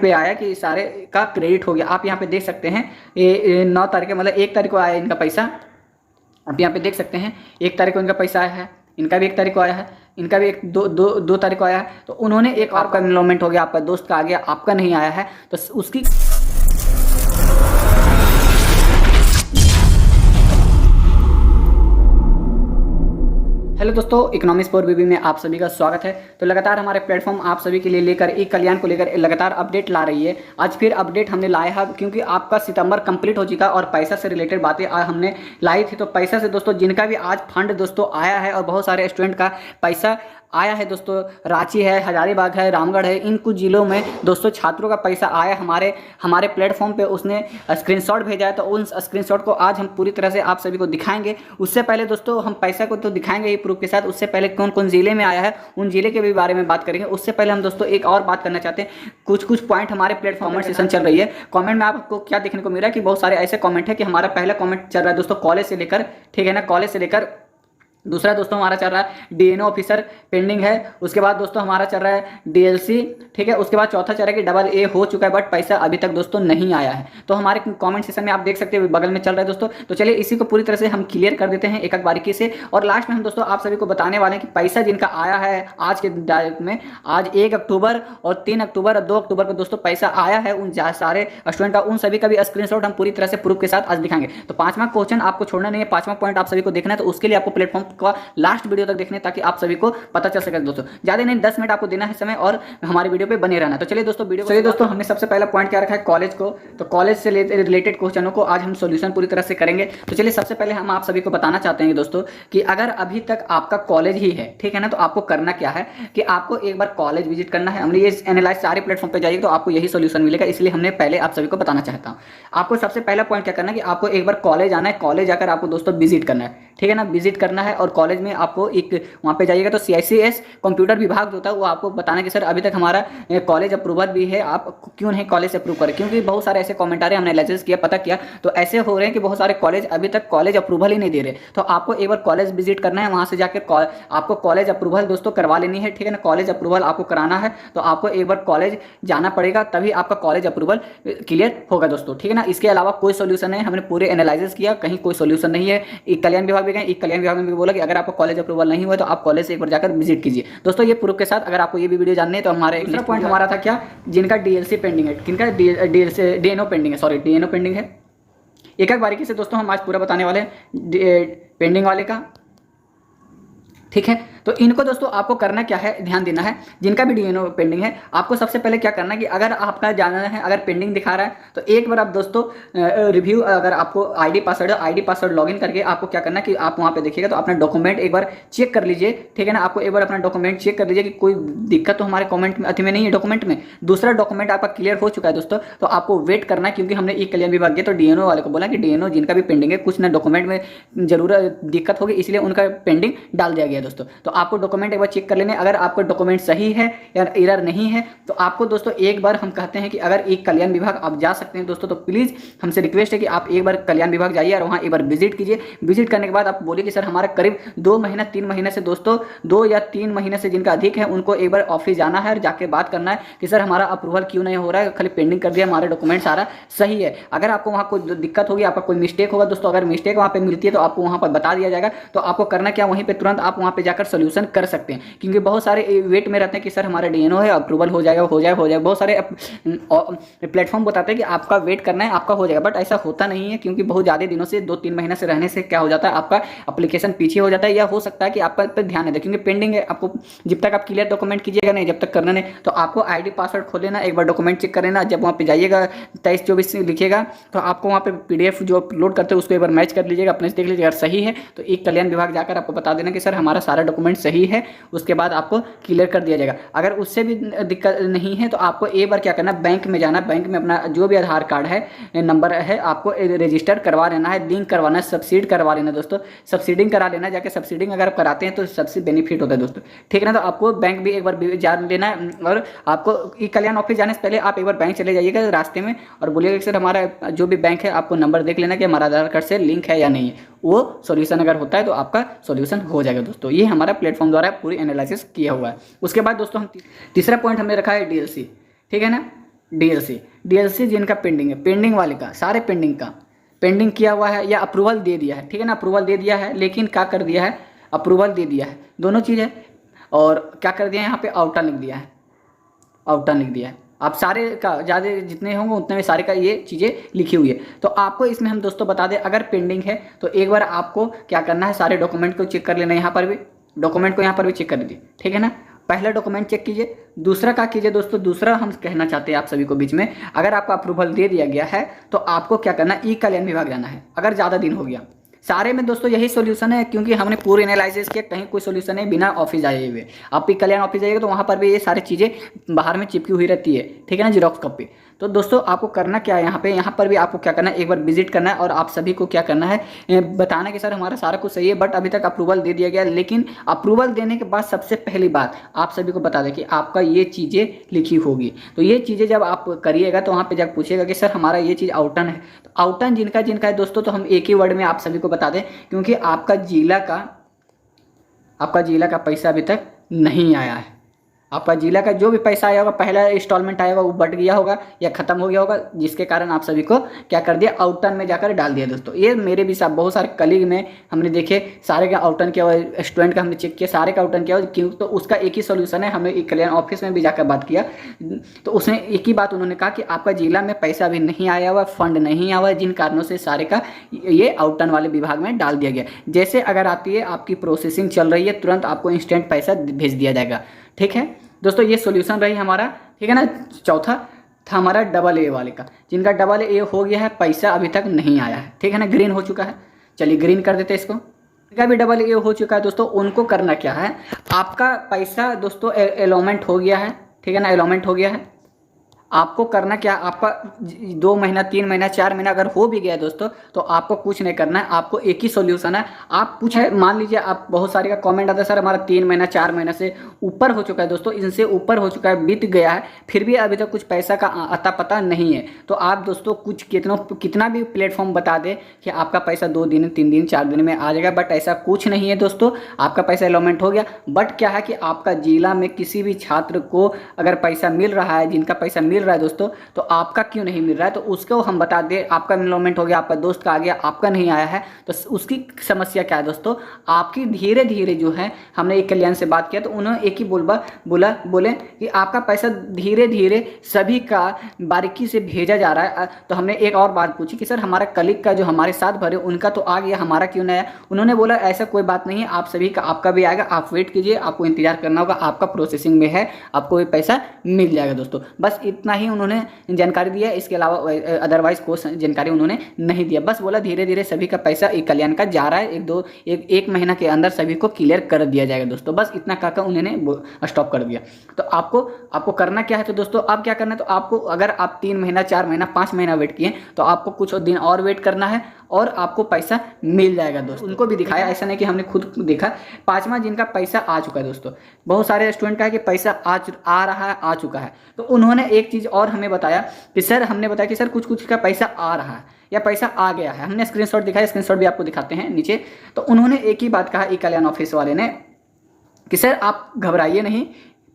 पे आया कि सारे का क्रेडिट हो गया। आप यहाँ पे देख सकते हैं ये 9 तारीख मतलब 1 तारीख को आया इनका पैसा। आप यहाँ पे देख सकते हैं 1 तारीख को इनका पैसा आया है, इनका भी 1 तारीख को आया है, इनका भी 2 तारीख को आया है। तो उन्होंने एक आपका इन्वॉल्वमेंट हो गया, आपका दोस्त का आ गया, आपका नहीं आया है, तो उसकी हेलो दोस्तों, इकोनॉमिक्स फॉर बीबी में आप सभी का स्वागत है। तो लगातार हमारे प्लेटफॉर्म आप सभी के लिए लेकर ई कल्याण को लेकर लगातार अपडेट ला रही है। आज फिर अपडेट हमने लाया है क्योंकि आपका सितंबर कंप्लीट हो चुका और पैसा से रिलेटेड बातें आज हमने लाई थी। तो पैसा से दोस्तों जिनका भी आज फंड दोस्तों आया है और बहुत सारे स्टूडेंट का पैसा आया है दोस्तों, रांची है, हजारीबाग है, रामगढ़ है, इन कुछ जिलों में दोस्तों छात्रों का पैसा आया हमारे प्लेटफॉर्म पे उसने स्क्रीनशॉट भेजा है। तो उन स्क्रीनशॉट को आज हम पूरी तरह से आप सभी को दिखाएंगे। उससे पहले दोस्तों हम पैसा को तो दिखाएंगे ही प्रूफ के साथ, उससे पहले कौन कौन जिले में आया है उन जिले के भी बारे में बात करेंगे। उससे पहले हम दोस्तों एक और बात करना चाहते हैं, कुछ पॉइंट हमारे प्लेटफॉर्म सेशन चल रही है। कॉमेंट में आपको क्या देखने को मिल रहा है कि बहुत सारे ऐसे कॉमेंट है कि हमारा पहला कॉमेंट चल रहा है दोस्तों कॉलेज से लेकर, ठीक है ना, कॉलेज से लेकर। दूसरा दोस्तों हमारा चल रहा है डीएनओ ऑफिसर पेंडिंग है। उसके बाद दोस्तों हमारा चल रहा है डीएलसी, ठीक है। उसके बाद चौथा चल रहा है कि AA हो चुका है बट पैसा अभी तक दोस्तों नहीं आया है। तो हमारे कमेंट सेक्शन में आप देख सकते हैं बगल में चल रहा है दोस्तों। तो चलिए इसी को पूरी तरह से हम क्लियर कर देते हैं एक एक बारीकी से, और लास्ट में हम दोस्तों आप सभी को बताने वाले हैं कि पैसा जिनका आया है आज के डायरेक्ट में, आज 1 अक्टूबर और 3 अक्टूबर और 2 अक्टूबर को दोस्तों पैसा आया है उन सारे स्टूडेंट का, उन सभी का भी स्क्रीनशॉट हम पूरी तरह से प्रूफ के साथ आज दिखाएंगे। तो 5वां क्वेश्चन आपको छोड़ना नहीं है, 5वां पॉइंट आप सभी को देखना है। तो उसके लिए आपको प्लेटफॉर्म का लास्ट वीडियो तक देखने ताकि आप सभी को पता चल सके दोस्तों। ज्यादा नहीं 10 मिनट आपको देना है समय और हमारे वीडियो पे बने रहना। तो चलिए दोस्तों हमने सबसे पहला पॉइंट क्या रखा है कॉलेज को। तो कॉलेज से रिलेटेड क्वेश्चनों को आज हम सॉल्यूशन पूरी तरह से करेंगे। तो चलिए सबसे पहले हम आप सभी को बताना चाहते हैं दोस्तों कि अगर अभी तक आपका कॉलेज ही है, ठीक है ना, तो आपको करना क्या है कि आपको एक बार कॉलेज विजिट करना है। हमने ये एनालाइज सारे प्लेटफॉर्म पे जाइए तो आपको यही सॉल्यूशन मिलेगा, इसलिए हमने पहले आप सभी को बताना चाहता हूँ। आपको सबसे पहला पॉइंट क्या करना है कि आपको एक बार कॉलेज आना है, कॉलेज आकर आपको दोस्तों विजिट करना है, ठीक है ना, विजिट करना है। और कॉलेज में आपको एक वहाँ पे जाइएगा तो CICS कंप्यूटर विभाग जो होता है वो आपको बताना कि सर अभी तक हमारा कॉलेज अप्रूवल भी है, आप क्यों नहीं कॉलेज से अप्रूव करें। क्योंकि बहुत सारे ऐसे कमेंट आ रहे हैं, हमने एनालिसिस किया, पता किया, तो ऐसे हो रहे हैं कि बहुत सारे कॉलेज अभी तक कॉलेज अप्रूवल ही नहीं दे रहे। तो आपको एक बार कॉलेज विजिट करना है, वहाँ से जाकर आपको कॉलेज अप्रूवल दोस्तों करवा लेनी है, ठीक है ना। कॉलेज अप्रूवल आपको कराना है तो आपको एक बार कॉलेज जाना पड़ेगा, तभी आपका कॉलेज अप्रूवल क्लियर होगा दोस्तों, ठीक है ना। इसके अलावा कोई सोल्यूशन नहीं, हमने पूरे एनालिसिस किया, कहीं कोई सोल्यूशन नहीं है। ई कल्याण विभाग भी गए, ई कल्याण विभाग में भी बोला कि अगर आपको कॉलेज अप्रूवल नहीं हुआ तो आप कॉलेज से एक बार जाकर विजिट कीजिए दोस्तों। ये प्रूफ के साथ अगर आपको ये भी वीडियो जाननी है तो हमारे दूसरा पॉइंट हमारा था क्या, जिनका DLC पेंडिंग है, किनका DNO पेंडिंग है, सॉरी DNO पेंडिंग है। एक एक बारीकी से दोस्तों हम आज पूरा बताने वाले हैं पेंडिंग वाले का, ठीक है। तो इनको दोस्तों आपको करना क्या है, ध्यान देना है। जिनका भी DNO पेंडिंग है आपको सबसे पहले क्या करना है कि अगर आपका जानना है, अगर पेंडिंग दिखा रहा है तो एक बार आप दोस्तों रिव्यू, अगर आपको ID पासवर्ड लॉगिन करके आपको क्या करना है कि आप वहाँ पे देखिएगा तो अपना डॉक्यूमेंट एक बार चेक कर लीजिए, ठीक है ना। आपको एक बार अपना डॉक्यूमेंट चेक कर लीजिए कि कोई दिक्कत तो हमारे कॉमेंट में अति में नहीं है, डॉक्यूमेंट में। दूसरा डॉक्यूमेंट आपका क्लियर हो चुका है दोस्तों, तो आपको वेट करना है, क्योंकि हमने ई कल्याण विभाग तो DNO वाले को बोला कि DNO जिनका भी पेंडिंग है, कुछ ना डॉक्यूमेंट में जरूरत दिक्कत होगी, इसलिए उनका पेंडिंग डाल दिया गया दोस्तों। तो आपको डॉक्यूमेंट एक बार चेक कर लेने, अगर आपको डॉक्यूमेंट सही है या एरर नहीं है तो आपको दोस्तों एक बार हम कहते हैं कि अगर एक कल्याण विभाग आप जा सकते हैं दोस्तों तो प्लीज़ हमसे रिक्वेस्ट है कि आप एक बार कल्याण विभाग जाइए और वहाँ एक बार विजिट कीजिए। विजिट करने के बाद आप बोलिए कि सर हमारा करीब 2 महीना 3 महीने से दोस्तों 2 या 3 महीने से जिनका अधिक है उनको एक बार ऑफिस जाना है और जाके बात करना है कि सर हमारा अप्रूवल क्यों नहीं हो रहा है, खाली पेंडिंग कर दिया, हमारे डॉक्यूमेंट सारा सही है। अगर आपको वहाँ कोई दिक्कत होगी, आपका कोई मिस्टेक होगा दोस्तों, अगर मिस्टेक वहाँ पर मिलती है तो आपको वहाँ पर बता दिया जाएगा। तो आपको करना क्या, वहीं पर तुरंत आप वहाँ पर जाकर सोल्यूशन कर सकते हैं, क्योंकि बहुत सारे वेट में रहते हैं कि सर हमारा DNO है, अप्रूवल हो जाएगा। बहुत सारे प्लेटफॉर्म बताते हैं कि आपका वेट करना है, आपका हो जाएगा, बट ऐसा होता नहीं है। क्योंकि बहुत ज़्यादा दिनों से 2-3 महीने से रहने से क्या हो जाता है, आपका एप्लीकेशन पीछे हो जाता है, या हो सकता है कि आपका पर ध्यान नहीं दे, क्योंकि पेंडिंग है। आपको जब तक आप क्लियर डॉक्यूमेंट कीजिएगा नहीं, जब तक करना नहीं, तो आपको ID पासवर्ड खोल लेना, एक बार डॉक्यूमेंट चेक कर लेना। जब वहाँ पे जाइएगा 23-24 लिखिएगा तो आपको वहाँ पे PDF जो अपलोड करते हैं उसको एक बार मैच कर लीजिएगा, अपने से देख लीजिएगा, अगर सही है तो एक कल्याण विभाग जाकर आपको बता देना कि सर हमारा सारा डॉक्यूमेंट सही है। उसके बाद आपको क्लियर कर दिया जाएगा। अगर उससे भी दिक्कत नहीं है तो आपको एक बार क्या करना, बैंक में जाना, बैंक में अपना जो भी आधार कार्ड है, नंबर है, आपको रजिस्टर करवा लेना है, लिंक करवाना है, सब्सिडी करवा लेना दोस्तों, सब्सिडिंग करा लेना। जाके सब्सिडिंग अगर आप कराते हैं तो सबसे बेनिफिट होता है दोस्तों, ठीक है ना। तो आपको बैंक भी एक बार जान लेना है, और आपको ई कल्याण ऑफिस जाने से पहले आप एक बार बैंक चले जाइएगा रास्ते में और बोलिएगा कि सर हमारा जो भी बैंक है आपको नंबर देख लेना कि हमारा आधार कार्ड से लिंक है या नहीं है। वो सॉल्यूशन अगर होता है तो आपका सॉल्यूशन हो जाएगा दोस्तों। ये हमारा प्लेटफॉर्म द्वारा पूरी एनालिसिस किया हुआ है। उसके बाद दोस्तों हम तीसरा पॉइंट हमने रखा है DLC, ठीक है ना। डीएलसी, डीएलसी जिनका पेंडिंग है, पेंडिंग वाले का, सारे पेंडिंग का पेंडिंग किया हुआ है या अप्रूवल दे दिया है, ठीक है ना, अप्रूवल दे दिया है, लेकिन क्या कर दिया है, अप्रूवल दे दिया है, दोनों चीज़ है। और क्या कर दिया है, यहाँ पे आउटर्न लिख दिया है, आउटर्न लिख दिया है। आप सारे का ज़्यादा जितने होंगे उतने में सारे का ये चीज़ें लिखी हुई है। तो आपको इसमें हम दोस्तों बता दें, अगर पेंडिंग है तो एक बार आपको क्या करना है, सारे डॉक्यूमेंट को चेक कर लेना है, यहाँ पर भी डॉक्यूमेंट को यहाँ पर भी चेक कर लीजिए, ठीक है ना। पहला डॉक्यूमेंट चेक कीजिए, दूसरा क्या कीजिए दोस्तों, दूसरा हम कहना चाहते हैं आप सभी को बीच में, अगर आपका अप्रूवल दे दिया गया है तो आपको क्या करना है, ई कल्याण विभाग जाना है। अगर ज़्यादा दिन हो गया, सारे में दोस्तों यही सॉल्यूशन है, क्योंकि हमने पूरे एनालिसिस किया, कहीं कोई सॉल्यूशन है बिना ऑफिस आए हुए। आप ई कल्याण ऑफिस जाइएगा तो वहाँ पर भी ये सारी चीज़ें बाहर में चिपकी हुई रहती है, ठीक है ना, जीरोक्स कॉपी। तो दोस्तों आपको करना क्या है, यहाँ पर भी आपको क्या करना है, एक बार विजिट करना है और आप सभी को क्या करना है, बताना कि सर हमारा सारा कुछ सही है, बट अभी तक अप्रूवल दे दिया गया। लेकिन अप्रूवल देने के बाद सबसे पहली बात आप सभी को बता दें कि आपका ये चीज़ें लिखी होगी। तो ये चीज़ें जब आप करिएगा तो वहाँ पर जब पूछेगा कि सर हमारा ये चीज़ आउटर्न है, तो आउटर्न जिनका जिनका है दोस्तों, तो हम एक ही वर्ड में आप सभी को बता दें, क्योंकि आपका जिला का पैसा अभी तक नहीं आया है। आपका जिला का जो भी पैसा आया होगा, पहला इंस्टॉलमेंट आया होगा, वो बट गया होगा या खत्म हो गया होगा, जिसके कारण आप सभी को क्या कर दिया, आउटर्न में जाकर डाल दिया। दोस्तों ये मेरे भी साथ बहुत सारे कलीग में हमने देखे, सारे का आउटर्न किया हुआ, स्टूडेंट का हमने चेक किया, सारे का आउटर्न किया हुआ, क्यों, तो उसका एक ही सोल्यूशन है। हमने एक कल्याण ऑफिस में भी जाकर बात किया, तो उसमें एक ही बात उन्होंने कहा कि आपका जिला में पैसा अभी नहीं आया हुआ, फंड नहीं आया हुआ, जिन कारणों से सारे का ये आउटर्न वाले विभाग में डाल दिया गया। जैसे अगर आती है, आपकी प्रोसेसिंग चल रही है, तुरंत आपको इंस्टेंट पैसा भेज दिया जाएगा, ठीक है दोस्तों। ये सॉल्यूशन रही हमारा, ठीक है ना। चौथा था हमारा डबल ए वाले का, जिनका डबल ए हो गया है, पैसा अभी तक नहीं आया है, ठीक है ना, ग्रीन हो चुका है। चलिए ग्रीन कर देते हैं इसको। जिनका भी डबल ए हो चुका है दोस्तों, उनको करना क्या है, आपका पैसा दोस्तों एलोमेंट हो गया है, ठीक है ना, एलोमेंट हो गया है। आपको करना क्या, आपका 2 महीना 3 महीना 4 महीना अगर हो भी गया दोस्तों, तो आपको कुछ नहीं करना है, आपको एक ही सॉल्यूशन है। आप कुछ है, मान लीजिए आप बहुत सारे का कमेंट आता है, सर हमारा 3 महीना 4 महीना से ऊपर हो चुका है दोस्तों, इनसे ऊपर हो चुका है, बीत गया है, फिर भी अभी तक कुछ पैसा का अता पता नहीं है। तो आप दोस्तों कुछ कितना भी प्लेटफॉर्म बता दे कि आपका पैसा 2 दिन 3 दिन 4 दिन में आ जाएगा, बट ऐसा कुछ नहीं है दोस्तों। आपका पैसा अलॉटमेंट हो गया, बट क्या है कि आपका जिला में किसी भी छात्र को अगर पैसा मिल रहा है, जिनका पैसा मिल रहा है दोस्तों, तो आपका क्यों नहीं मिल रहा है, तो उसको हम बता दें। आपका एनरोलमेंट हो गया, आपका दोस्त का आ गया, आपका नहीं आया है, तो उसकी समस्या क्या है दोस्तों, आपकी धीरे धीरे जो है, हमने एक कल्याण से बात किया तो उन्होंने एक ही बोले कि आपका पैसा धीरे धीरे सभी का बारीकी से भेजा जा रहा है। तो हमने एक और बात पूछी कि सर हमारा कलीग का जो हमारे साथ भरे उनका तो आ गया, हमारा क्यों नहीं आया। उन्होंने बोला ऐसा कोई बात नहीं है, आप सभी का आपका भी आएगा, आप वेट कीजिए, आपको इंतजार करना होगा, आपका प्रोसेसिंग में है, आपको भी पैसा मिल जाएगा दोस्तों। बस इतना ही उन्होंने जानकारी दिया, इसके अलावा अदरवाइज कोई जानकारी उन्होंने नहीं दिया। बस बोला धीरे धीरे सभी का पैसा एक कल्याण का जा रहा है, एक महीना के अंदर सभी को क्लियर कर दिया जाएगा दोस्तों। बस इतना कहकर उन्होंने स्टॉप कर दिया। तो आपको करना क्या है, तो दोस्तों अब क्या करना है, तो आपको अगर आप 3 महीना 4 महीना 5 महीना वेट किए, तो आपको कुछ दिन और वेट करना है और आपको पैसा मिल जाएगा दोस्तों। उनको भी दिखाया, ऐसा नहीं कि हमने खुद देखा। 5वां जिनका पैसा आ चुका है दोस्तों, बहुत सारे स्टूडेंट का है कि पैसा आ रहा है, आ चुका है, तो उन्होंने एक चीज़ और हमें बताया कि सर, हमने बताया कि सर कुछ का पैसा आ रहा है या पैसा आ गया है। हमने स्क्रीनशॉट दिखाया, स्क्रीनशॉट भी आपको दिखाते हैं नीचे। तो उन्होंने एक ही बात कहा, ई कल्याण ऑफिस वाले ने, कि सर आप घबराइए नहीं,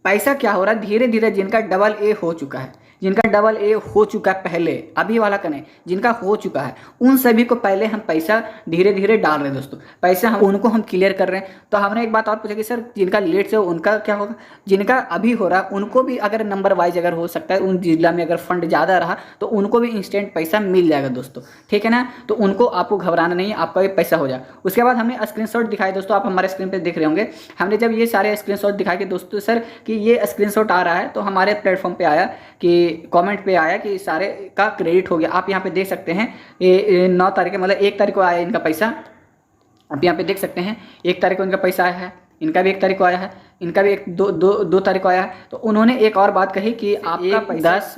पैसा क्या हो रहा है, धीरे धीरे जिनका डबल ए हो चुका है, जिनका डबल ए हो चुका है पहले, अभी वाला का नहीं, जिनका हो चुका है, उन सभी को पहले हम पैसा धीरे धीरे डाल रहे हैं दोस्तों। पैसा उनको हम क्लियर कर रहे हैं। तो हमने एक बात और पूछा कि सर जिनका लेट से उनका क्या होगा, जिनका अभी हो रहा है उनको भी अगर नंबर वाइज अगर हो सकता है, उन जिला में अगर फंड ज़्यादा रहा तो उनको भी इंस्टेंट पैसा मिल जाएगा दोस्तों, ठीक है ना। तो उनको आपको घबराना नहीं है, आपका भी पैसा हो जाए। उसके बाद हमने स्क्रीनशॉट दिखाए दोस्तों, आप हमारे स्क्रीन पर देख रहे होंगे। हमने जब ये सारे स्क्रीनशॉट दिखाए कि दोस्तों सर कि ये स्क्रीनशॉट आ रहा है, तो हमारे प्लेटफॉर्म पर आया कि कमेंट पे आया कि सारे का क्रेडिट हो गया। आप यहाँ पे देख सकते हैं, ये 9 तारीख मतलब 1 तारीख को आया इनका पैसा। आप यहाँ पे देख सकते हैं 1 तारीख को इनका पैसा आया है, इनका भी 1 तारीख को आया है, इनका भी 2 तारीख को आया है। तो उन्होंने एक और बात कही कि आपका 10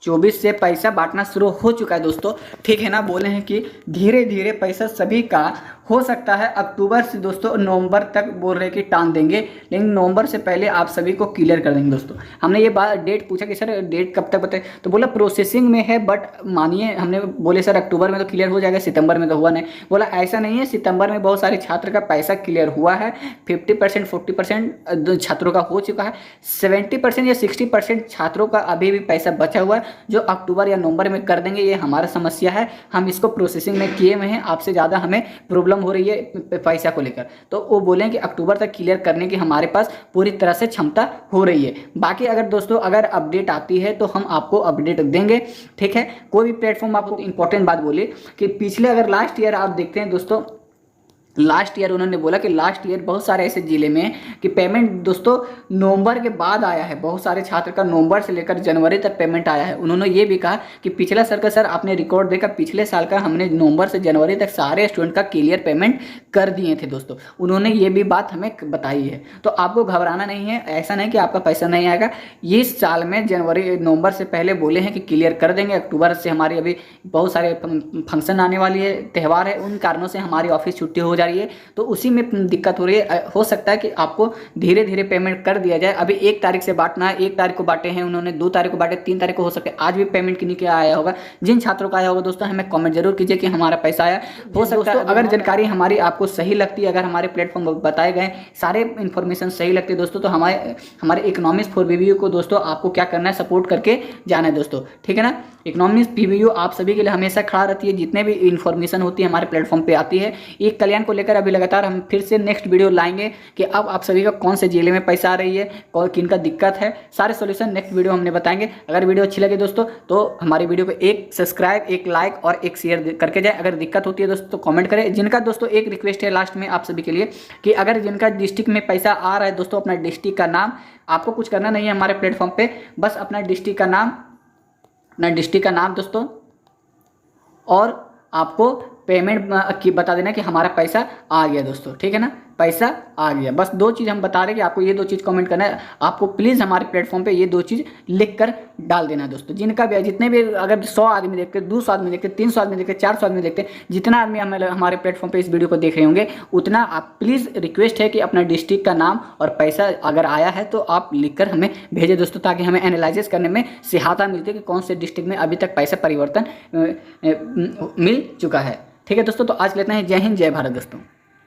24 से पैसा बांटना शुरू हो चुका है दोस्तों, ठीक है ना। बोले हैं कि धीरे धीरे पैसा सभी का हो सकता है अक्टूबर से दोस्तों नवंबर तक बोल रहे कि टांग देंगे, लेकिन नवंबर से पहले आप सभी को क्लियर कर देंगे दोस्तों। हमने ये बात डेट पूछा कि सर डेट कब तक बताए, तो बोला प्रोसेसिंग में है, बट मानिए हमने बोले सर अक्टूबर में तो क्लियर हो जाएगा, सितंबर में तो हुआ नहीं। बोला ऐसा नहीं है, सितंबर में बहुत सारे छात्र का पैसा क्लियर हुआ है, 50% 40% छात्रों का हो चुका है, 70% या 60% छात्रों का अभी भी पैसा बचा हुआ है, जो अक्टूबर या नवंबर में कर देंगे। ये हमारा समस्या है, हम इसको प्रोसेसिंग में किए हुए हैं, आपसे ज़्यादा हमें प्रॉब्लम हो रही है पैसा को लेकर। तो वो बोलें कि अक्टूबर तक क्लियर करने की हमारे पास पूरी तरह से क्षमता हो रही है। बाकी अगर दोस्तों अगर अपडेट आती है तो हम आपको अपडेट देंगे, ठीक है। कोई भी प्लेटफॉर्म आपको इंपॉर्टेंट बात बोली कि पिछले अगर लास्ट ईयर आप देखते हैं दोस्तों, लास्ट ईयर उन्होंने बोला कि लास्ट ईयर बहुत सारे ऐसे जिले में कि पेमेंट दोस्तों नवंबर के बाद आया है, बहुत सारे छात्र का नवंबर से लेकर जनवरी तक पेमेंट आया है। उन्होंने ये भी कहा कि पिछला साल का सर आपने रिकॉर्ड देखा, पिछले साल का हमने नवंबर से जनवरी तक सारे स्टूडेंट का क्लियर पेमेंट कर दिए थे दोस्तों, उन्होंने ये भी बात हमें बताई है। तो आपको घबराना नहीं है, ऐसा नहीं कि आपका पैसा नहीं आएगा। इस साल में जनवरी नवंबर से पहले बोले हैं कि क्लियर कर देंगे। अक्टूबर से हमारी अभी बहुत सारे फंक्शन आने वाली है, त्यौहार है, उन कारणों से हमारी ऑफिस छुट्टी हो रही है, तो उसी में दिक्कत हो रही है। हो सकता है कि आपको धीरे धीरे पेमेंट कर दिया जाए। अभी 1 तारीख से बांटना है, 1 तारीख को बांटे हैं उन्होंने, 2 तारीख को बांटे, 3 तारीख को हो सकता है आज भी पेमेंट किन्हीं के आया होगा। जिन छात्रों का आया होगा दोस्तों हमें कमेंट जरूर कीजिए कि हमारा पैसा आया। हो सकता है अगर जानकारी हमारी आपको सही लगती है, अगर हमारे प्लेटफॉर्म पर बताए गए सारे इन्फॉर्मेशन सही लगती है दोस्तों, तो हमारे इकोनॉमिक्स फॉर बीबीयू को दोस्तों आपको क्या करना है, सपोर्ट करके जाना है दोस्तों, ठीक है ना। इकोनॉमिक्स बीबीयू आप सभी के लिए हमेशा खड़ा रहती है, जितने भी इन्फॉर्मेशन होती है हमारे प्लेटफॉर्म पे आती है। एक कल्याण को लेकर अभी लगातार हम फिर से नेक्स्ट वीडियो लाएंगे कि अब आप सभी का कौन से जिले में पैसा आ रही है, कौन किन का दिक्कत है, सारे सॉल्यूशन नेक्स्ट वीडियो हमने बताएंगे। अगर वीडियो अच्छी लगे दोस्तों तो हमारी वीडियो को एक सब्सक्राइब, एक लाइक और एक शेयर करके जाए। अगर दिक्कत होती है दोस्तों तो कमेंट करें। जिनका दोस्तों एक रिक्वेस्ट है लास्ट में आप सभी के लिए कि अगर जिनका डिस्ट्रिक्ट में पैसा आ रहा है दोस्तों, अपना डिस्ट्रिक्ट का नाम, आपको कुछ करना नहीं है हमारे प्लेटफॉर्म पे, बस अपना डिस्ट्रिक्ट का नाम दोस्तों, और आपको पेमेंट की बता देना कि हमारा पैसा आ गया दोस्तों, ठीक है ना, पैसा आ गया। बस 2 चीज़ हम बता रहे हैं कि आपको ये 2 चीज़ कमेंट करना है। आपको प्लीज़ हमारे प्लेटफॉर्म पे ये 2 चीज़ लिख कर डाल देना दोस्तों। जिनका भी जितने भी अगर 100 आदमी देखते, 200 आदमी देखते, 300 आदमी देखते, 400 आदमी देखते, जितना आदमी हमारे प्लेटफॉर्म पे इस वीडियो को देख रहे होंगे, उतना आप प्लीज़ रिक्वेस्ट है कि अपना डिस्ट्रिक्ट का नाम और पैसा अगर आया है तो आप लिख कर हमें भेजें दोस्तों, ताकि हमें एनालिसिस करने में सहायता मिलती है कि कौन से डिस्ट्रिक्ट में अभी तक पैसा परिवर्तन मिल चुका है, ठीक है दोस्तों। तो आज लेते हैं, जय हिंद जय भारत दोस्तों।